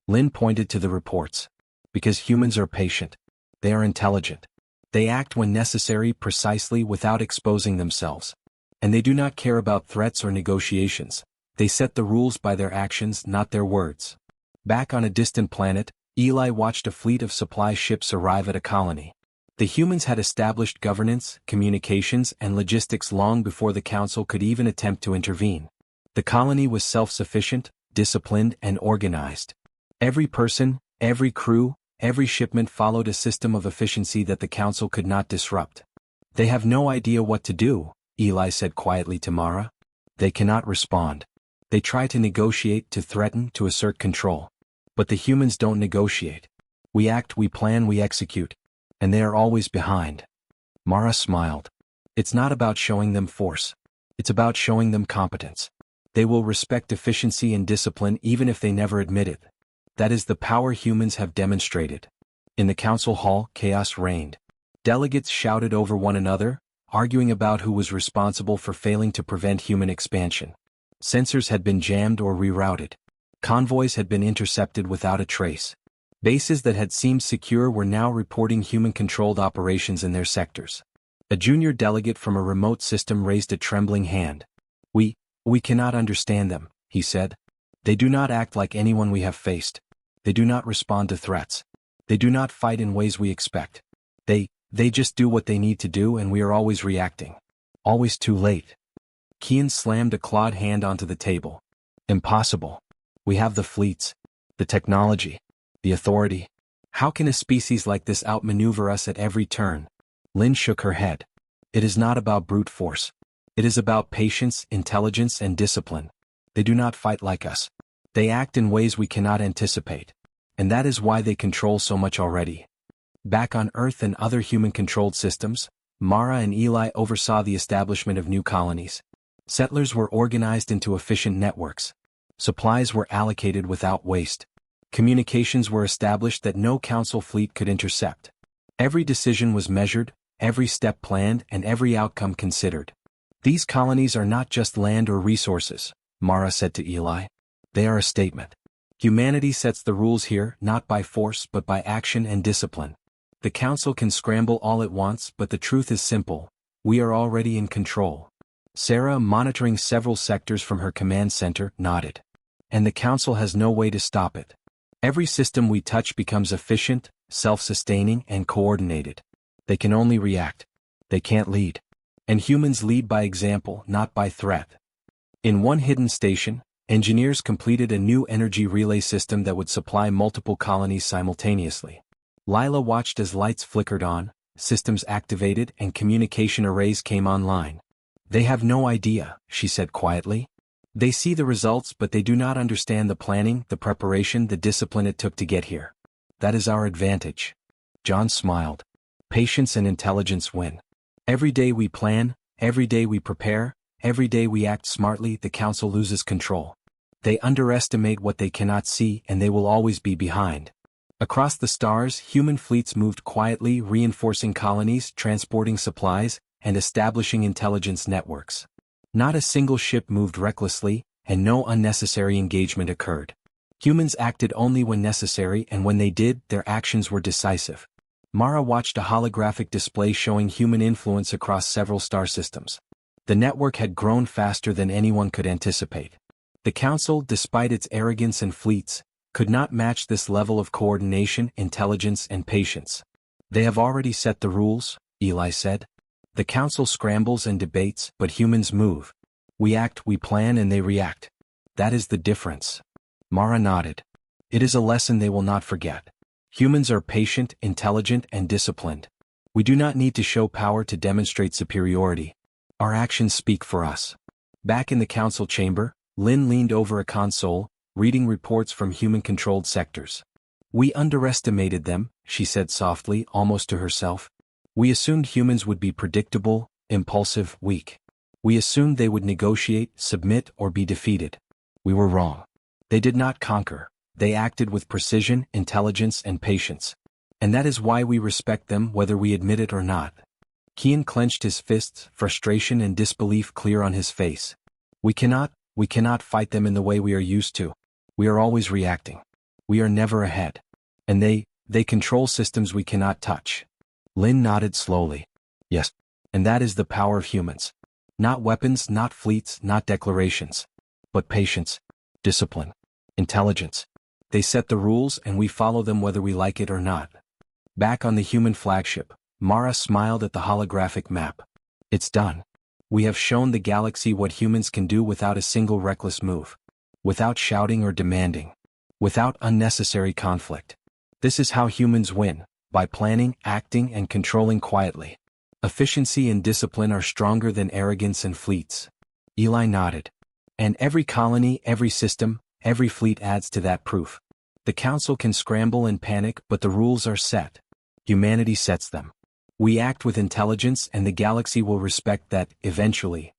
Lynn pointed to the reports. Because humans are patient. They are intelligent. They act when necessary, precisely, without exposing themselves. And they do not care about threats or negotiations. They set the rules by their actions, not their words. Back on a distant planet, Eli watched a fleet of supply ships arrive at a colony. The humans had established governance, communications, and logistics long before the council could even attempt to intervene. The colony was self-sufficient, disciplined, and organized. Every person, every crew, every shipment followed a system of efficiency that the council could not disrupt. "They have no idea what to do," Eli said quietly to Mara. "They cannot respond. They try to negotiate, to threaten, to assert control. But the humans don't negotiate. We act, we plan, we execute. And they are always behind." Mara smiled. "It's not about showing them force. It's about showing them competence. They will respect efficiency and discipline even if they never admit it. That is the power humans have demonstrated." In the council hall, chaos reigned. Delegates shouted over one another, arguing about who was responsible for failing to prevent human expansion. Sensors had been jammed or rerouted. Convoys had been intercepted without a trace. Bases that had seemed secure were now reporting human-controlled operations in their sectors. A junior delegate from a remote system raised a trembling hand. We cannot understand them," he said. "They do not act like anyone we have faced. They do not respond to threats. They do not fight in ways we expect. They just do what they need to do, and we are always reacting. Always too late." Kian slammed a clawed hand onto the table. "Impossible. We have the fleets, the technology, the authority. How can a species like this outmaneuver us at every turn?" Lin shook her head. "It is not about brute force. It is about patience, intelligence, and discipline. They do not fight like us. They act in ways we cannot anticipate. And that is why they control so much already." Back on Earth and other human-controlled systems, Mara and Eli oversaw the establishment of new colonies. Settlers were organized into efficient networks. Supplies were allocated without waste. Communications were established that no council fleet could intercept. Every decision was measured, every step planned, and every outcome considered. "These colonies are not just land or resources," Mara said to Eli. "They are a statement. Humanity sets the rules here, not by force but by action and discipline. The council can scramble all it wants, but the truth is simple: we are already in control." Sarah, monitoring several sectors from her command center, nodded. "And the council has no way to stop it. Every system we touch becomes efficient, self-sustaining, and coordinated. They can only react. They can't lead. And humans lead by example, not by threat." In one hidden station, engineers completed a new energy relay system that would supply multiple colonies simultaneously. Lila watched as lights flickered on, systems activated, and communication arrays came online. "They have no idea," she said quietly. "They see the results, but they do not understand the planning, the preparation, the discipline it took to get here. That is our advantage." John smiled. "Patience and intelligence win. Every day we plan, every day we prepare, every day we act smartly, the council loses control. They underestimate what they cannot see, and they will always be behind." Across the stars, human fleets moved quietly, reinforcing colonies, transporting supplies, and establishing intelligence networks. Not a single ship moved recklessly, and no unnecessary engagement occurred. Humans acted only when necessary, and when they did, their actions were decisive. Mara watched a holographic display showing human influence across several star systems. The network had grown faster than anyone could anticipate. The council, despite its arrogance and fleets, could not match this level of coordination, intelligence, and patience. "They have already set the rules," Eli said. "The council scrambles and debates, but humans move. We act, we plan, and they react. That is the difference." Mara nodded. "It is a lesson they will not forget. Humans are patient, intelligent, and disciplined. We do not need to show power to demonstrate superiority. Our actions speak for us." Back in the council chamber, Lin leaned over a console, reading reports from human-controlled sectors. "We underestimated them," she said softly, almost to herself. "We assumed humans would be predictable, impulsive, weak. We assumed they would negotiate, submit, or be defeated. We were wrong. They did not conquer. They acted with precision, intelligence, and patience. And that is why we respect them, whether we admit it or not." Kian clenched his fists, frustration and disbelief clear on his face. We cannot fight them in the way we are used to. We are always reacting. We are never ahead. And they control systems we cannot touch." Lin nodded slowly. "Yes. And that is the power of humans. Not weapons, not fleets, not declarations. But patience, discipline, intelligence. They set the rules and we follow them whether we like it or not." Back on the human flagship, Mara smiled at the holographic map. It's done. We have shown the galaxy what humans can do without a single reckless move. Without shouting or demanding. Without unnecessary conflict. This is how humans win, by planning, acting, and controlling quietly. Efficiency and discipline are stronger than arrogance and fleets. Eli nodded. And every colony, every system, every fleet adds to that proof. The Council can scramble and panic, but the rules are set. Humanity sets them. We act with intelligence and the galaxy will respect that, eventually.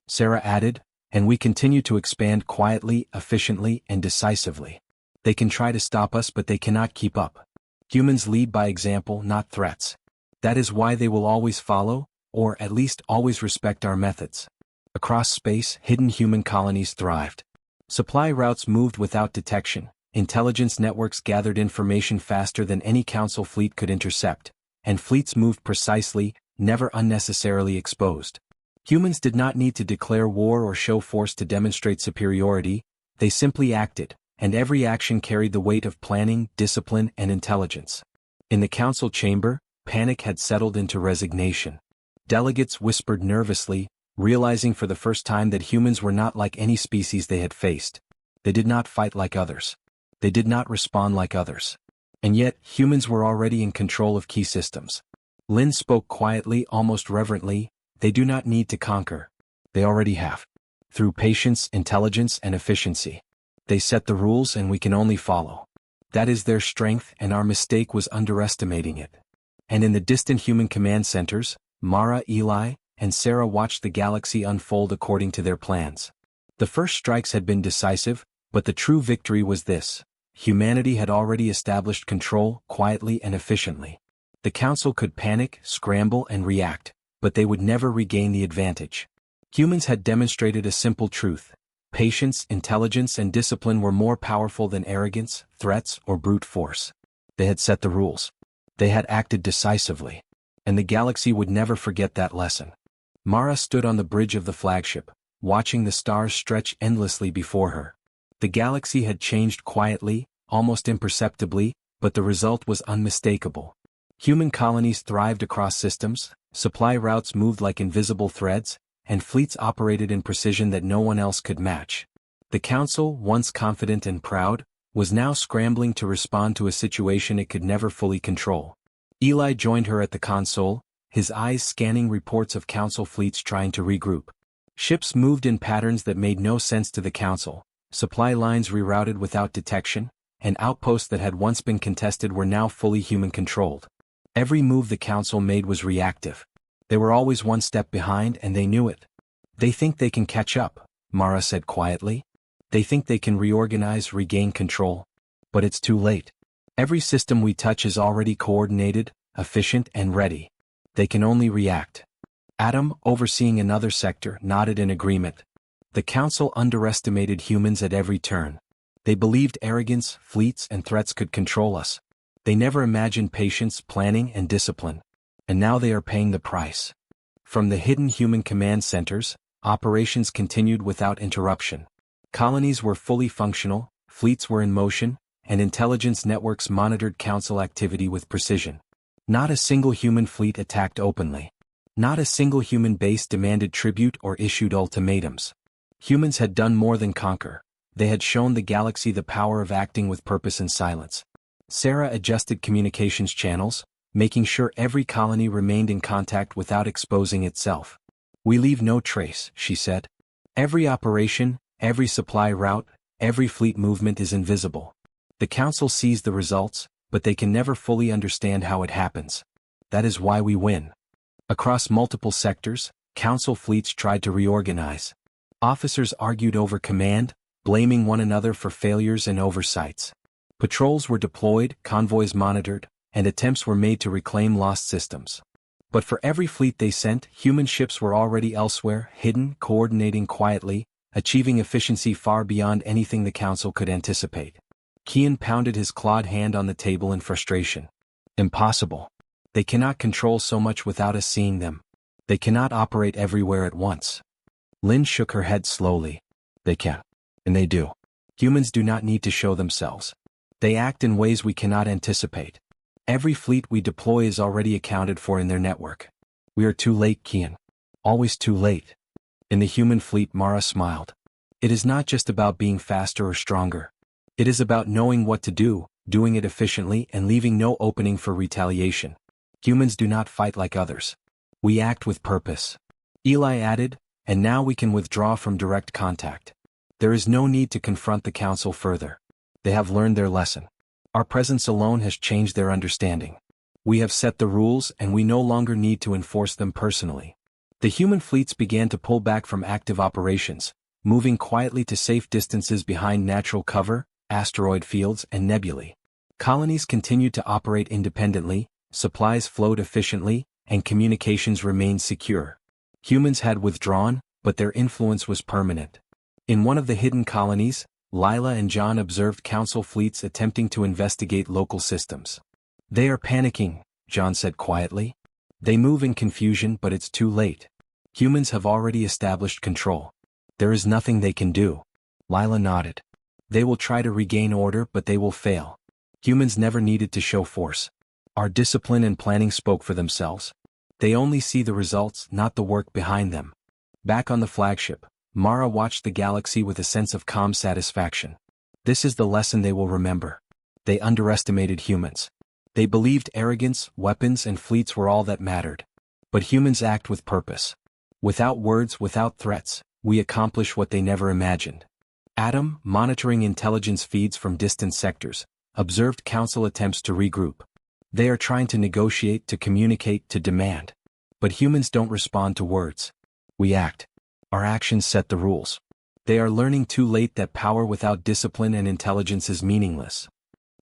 Sarah added, and we continue to expand quietly, efficiently, and decisively. They can try to stop us but they cannot keep up. Humans lead by example, not threats. That is why they will always follow, or at least always respect our methods. Across space, hidden human colonies thrived. Supply routes moved without detection, intelligence networks gathered information faster than any Council fleet could intercept, and fleets moved precisely, never unnecessarily exposed. Humans did not need to declare war or show force to demonstrate superiority, they simply acted, and every action carried the weight of planning, discipline, and intelligence. In the Council chamber, panic had settled into resignation. Delegates whispered nervously, realizing for the first time that humans were not like any species they had faced. They did not fight like others. They did not respond like others. And yet, humans were already in control of key systems. Lin spoke quietly, almost reverently, they do not need to conquer. They already have. Through patience, intelligence, and efficiency. They set the rules and we can only follow. That is their strength and our mistake was underestimating it. And in the distant human command centers, Mara, Eli, and Sarah watched the galaxy unfold according to their plans. The first strikes had been decisive, but the true victory was this. Humanity had already established control, quietly and efficiently. The Council could panic, scramble, and react, but they would never regain the advantage. Humans had demonstrated a simple truth. Patience, intelligence, and discipline were more powerful than arrogance, threats, or brute force. They had set the rules. They had acted decisively. And the galaxy would never forget that lesson. Mara stood on the bridge of the flagship, watching the stars stretch endlessly before her. The galaxy had changed quietly, almost imperceptibly, but the result was unmistakable. Human colonies thrived across systems, supply routes moved like invisible threads, and fleets operated in precision that no one else could match. The Council, once confident and proud, was now scrambling to respond to a situation it could never fully control. Eli joined her at the console, his eyes scanning reports of Council fleets trying to regroup. Ships moved in patterns that made no sense to the Council, supply lines rerouted without detection, and outposts that had once been contested were now fully human-controlled. Every move the Council made was reactive. They were always one step behind and they knew it. They think they can catch up, Mara said quietly. They think they can reorganize, regain control. But it's too late. Every system we touch is already coordinated, efficient, and ready. They can only react. Adam, overseeing another sector, nodded in agreement. The Council underestimated humans at every turn. They believed arrogance, fleets, and threats could control us. They never imagined patience, planning, and discipline. And now they are paying the price. From the hidden human command centers, operations continued without interruption. Colonies were fully functional, fleets were in motion, and intelligence networks monitored Council activity with precision. Not a single human fleet attacked openly. Not a single human base demanded tribute or issued ultimatums. Humans had done more than conquer. They had shown the galaxy the power of acting with purpose and silence. Sarah adjusted communications channels, making sure every colony remained in contact without exposing itself. We leave no trace, she said. Every operation, every supply route, every fleet movement is invisible. The Council sees the results, but they can never fully understand how it happens. That is why we win. Across multiple sectors, Council fleets tried to reorganize. Officers argued over command, blaming one another for failures and oversights. Patrols were deployed, convoys monitored, and attempts were made to reclaim lost systems. But for every fleet they sent, human ships were already elsewhere, hidden, coordinating quietly, achieving efficiency far beyond anything the Council could anticipate. Kian pounded his clawed hand on the table in frustration. Impossible. They cannot control so much without us seeing them. They cannot operate everywhere at once. Lin shook her head slowly. They can. And they do. Humans do not need to show themselves. They act in ways we cannot anticipate. Every fleet we deploy is already accounted for in their network. We are too late, Kian. Always too late. In the human fleet, Mara smiled. It is not just about being faster or stronger. It is about knowing what to do, doing it efficiently, and leaving no opening for retaliation. Humans do not fight like others. We act with purpose. Eli added, and now we can withdraw from direct contact. There is no need to confront the Council further. They have learned their lesson. Our presence alone has changed their understanding. We have set the rules and we no longer need to enforce them personally. The human fleets began to pull back from active operations, moving quietly to safe distances behind natural cover, asteroid fields, and nebulae. Colonies continued to operate independently, supplies flowed efficiently, and communications remained secure. Humans had withdrawn, but their influence was permanent. In one of the hidden colonies, Lila and John observed Council fleets attempting to investigate local systems. They are panicking, John said quietly. They move in confusion, but it's too late. Humans have already established control. There is nothing they can do. Lila nodded. They will try to regain order, but they will fail. Humans never needed to show force. Our discipline and planning spoke for themselves. They only see the results, not the work behind them. Back on the flagship, Mara watched the galaxy with a sense of calm satisfaction. This is the lesson they will remember. They underestimated humans. They believed arrogance, weapons, and fleets were all that mattered. But humans act with purpose. Without words, without threats, we accomplish what they never imagined. Adam, monitoring intelligence feeds from distant sectors, observed Council attempts to regroup. They are trying to negotiate, to communicate, to demand. But humans don't respond to words. We act. Our actions set the rules. They are learning too late that power without discipline and intelligence is meaningless.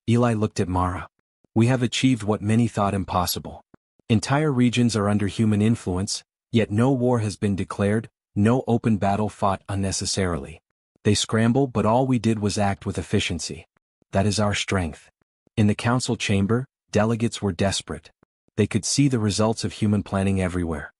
Eli looked at Mara. We have achieved what many thought impossible. Entire regions are under human influence, yet no war has been declared, no open battle fought unnecessarily. They scramble, but all we did was act with efficiency. That is our strength. In the Council chamber, delegates were desperate. They could see the results of human planning everywhere.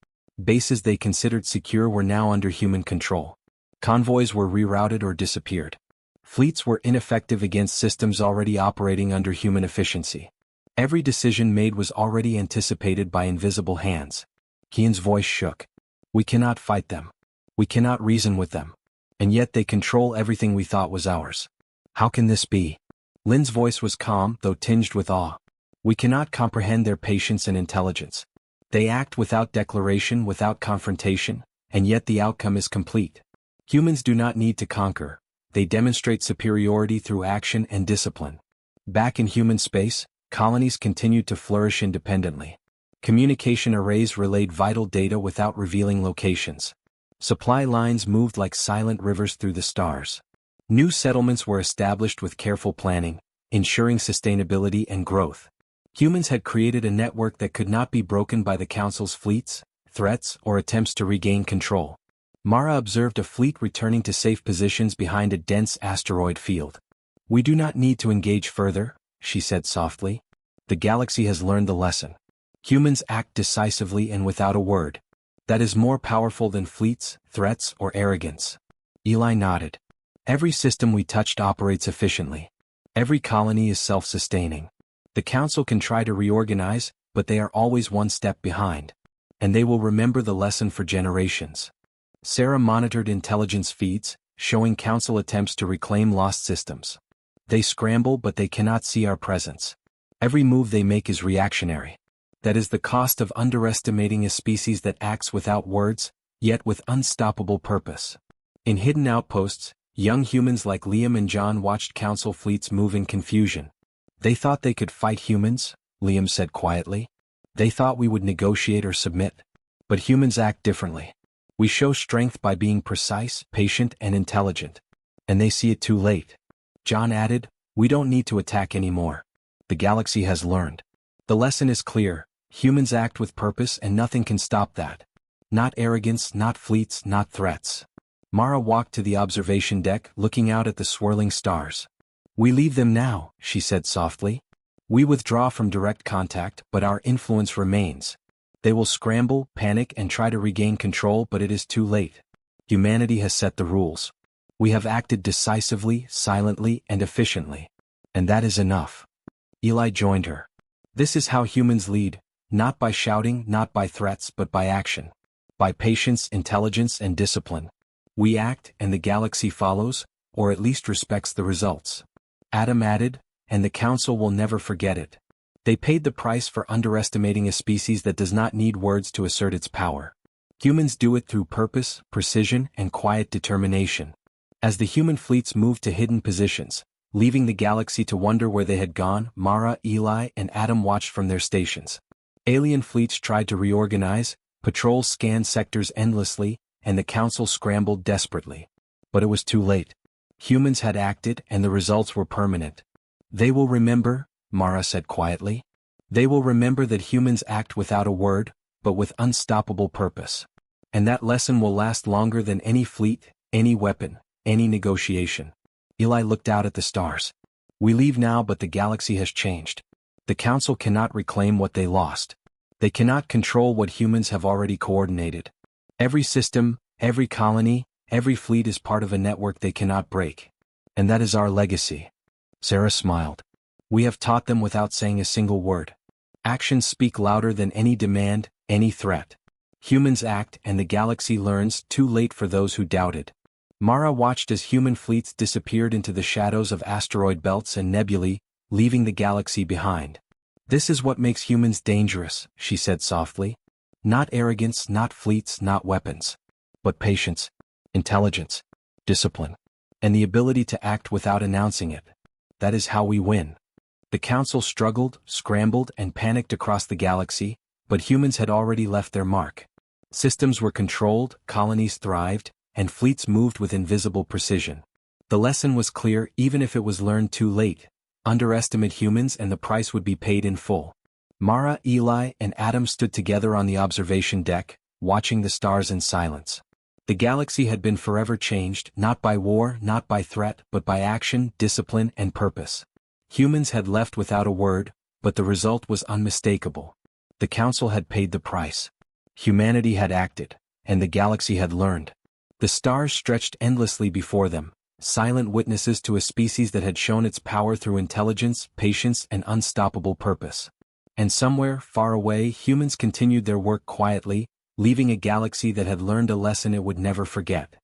Bases they considered secure were now under human control. Convoys were rerouted or disappeared. Fleets were ineffective against systems already operating under human efficiency. Every decision made was already anticipated by invisible hands. Kian's voice shook. We cannot fight them. We cannot reason with them. And yet they control everything we thought was ours. How can this be? Lin's voice was calm, though tinged with awe. We cannot comprehend their patience and intelligence. They act without declaration, without confrontation, and yet the outcome is complete. Humans do not need to conquer. They demonstrate superiority through action and discipline. Back in human space, colonies continued to flourish independently. Communication arrays relayed vital data without revealing locations. Supply lines moved like silent rivers through the stars. New settlements were established with careful planning, ensuring sustainability and growth. Humans had created a network that could not be broken by the Council's fleets, threats, or attempts to regain control. Mara observed a fleet returning to safe positions behind a dense asteroid field. We do not need to engage further, she said softly. The galaxy has learned the lesson. Humans act decisively and without a word. That is more powerful than fleets, threats, or arrogance. Eli nodded. Every system we touched operates efficiently. Every colony is self-sustaining. The Council can try to reorganize, but they are always one step behind. And they will remember the lesson for generations. Sarah monitored intelligence feeds, showing Council attempts to reclaim lost systems. They scramble, but they cannot see our presence. Every move they make is reactionary. That is the cost of underestimating a species that acts without words, yet with unstoppable purpose. In hidden outposts, young humans like Liam and John watched Council fleets move in confusion. They thought they could fight humans, Liam said quietly. They thought we would negotiate or submit. But humans act differently. We show strength by being precise, patient, and intelligent. And they see it too late. John added, we don't need to attack anymore. The galaxy has learned. The lesson is clear. Humans act with purpose and nothing can stop that. Not arrogance, not fleets, not threats. Mara walked to the observation deck, looking out at the swirling stars. We leave them now, she said softly. We withdraw from direct contact, but our influence remains. They will scramble, panic, and try to regain control, but it is too late. Humanity has set the rules. We have acted decisively, silently, and efficiently. And that is enough. Eli joined her. This is how humans lead, not by shouting, not by threats, but by action. By patience, intelligence, and discipline. We act, and the galaxy follows, or at least respects the results. Adam added, and the Council will never forget it. They paid the price for underestimating a species that does not need words to assert its power. Humans do it through purpose, precision, and quiet determination. As the human fleets moved to hidden positions, leaving the galaxy to wonder where they had gone, Mara, Eli, and Adam watched from their stations. Alien fleets tried to reorganize, patrols scanned sectors endlessly, and the Council scrambled desperately. But it was too late. Humans had acted, and the results were permanent. They will remember, Mara said quietly. They will remember that humans act without a word, but with unstoppable purpose. And that lesson will last longer than any fleet, any weapon, any negotiation. Eli looked out at the stars. We leave now, but the galaxy has changed. The Council cannot reclaim what they lost. They cannot control what humans have already coordinated. Every system, every colony, every fleet is part of a network they cannot break. And that is our legacy. Sarah smiled. We have taught them without saying a single word. Actions speak louder than any demand, any threat. Humans act, and the galaxy learns, too late for those who doubted. Mara watched as human fleets disappeared into the shadows of asteroid belts and nebulae, leaving the galaxy behind. This is what makes humans dangerous, she said softly. Not arrogance, not fleets, not weapons. But patience, intelligence, discipline, and the ability to act without announcing it. That is how we win. The Council struggled, scrambled, and panicked across the galaxy, but humans had already left their mark. Systems were controlled, colonies thrived, and fleets moved with invisible precision. The lesson was clear even if it was learned too late. Underestimate humans and the price would be paid in full. Mara, Eli, and Adam stood together on the observation deck, watching the stars in silence. The galaxy had been forever changed, not by war, not by threat, but by action, discipline, and purpose. Humans had left without a word, but the result was unmistakable. The Council had paid the price. Humanity had acted, and the galaxy had learned. The stars stretched endlessly before them, silent witnesses to a species that had shown its power through intelligence, patience, and unstoppable purpose. And somewhere, far away, humans continued their work quietly, leaving a galaxy that had learned a lesson it would never forget.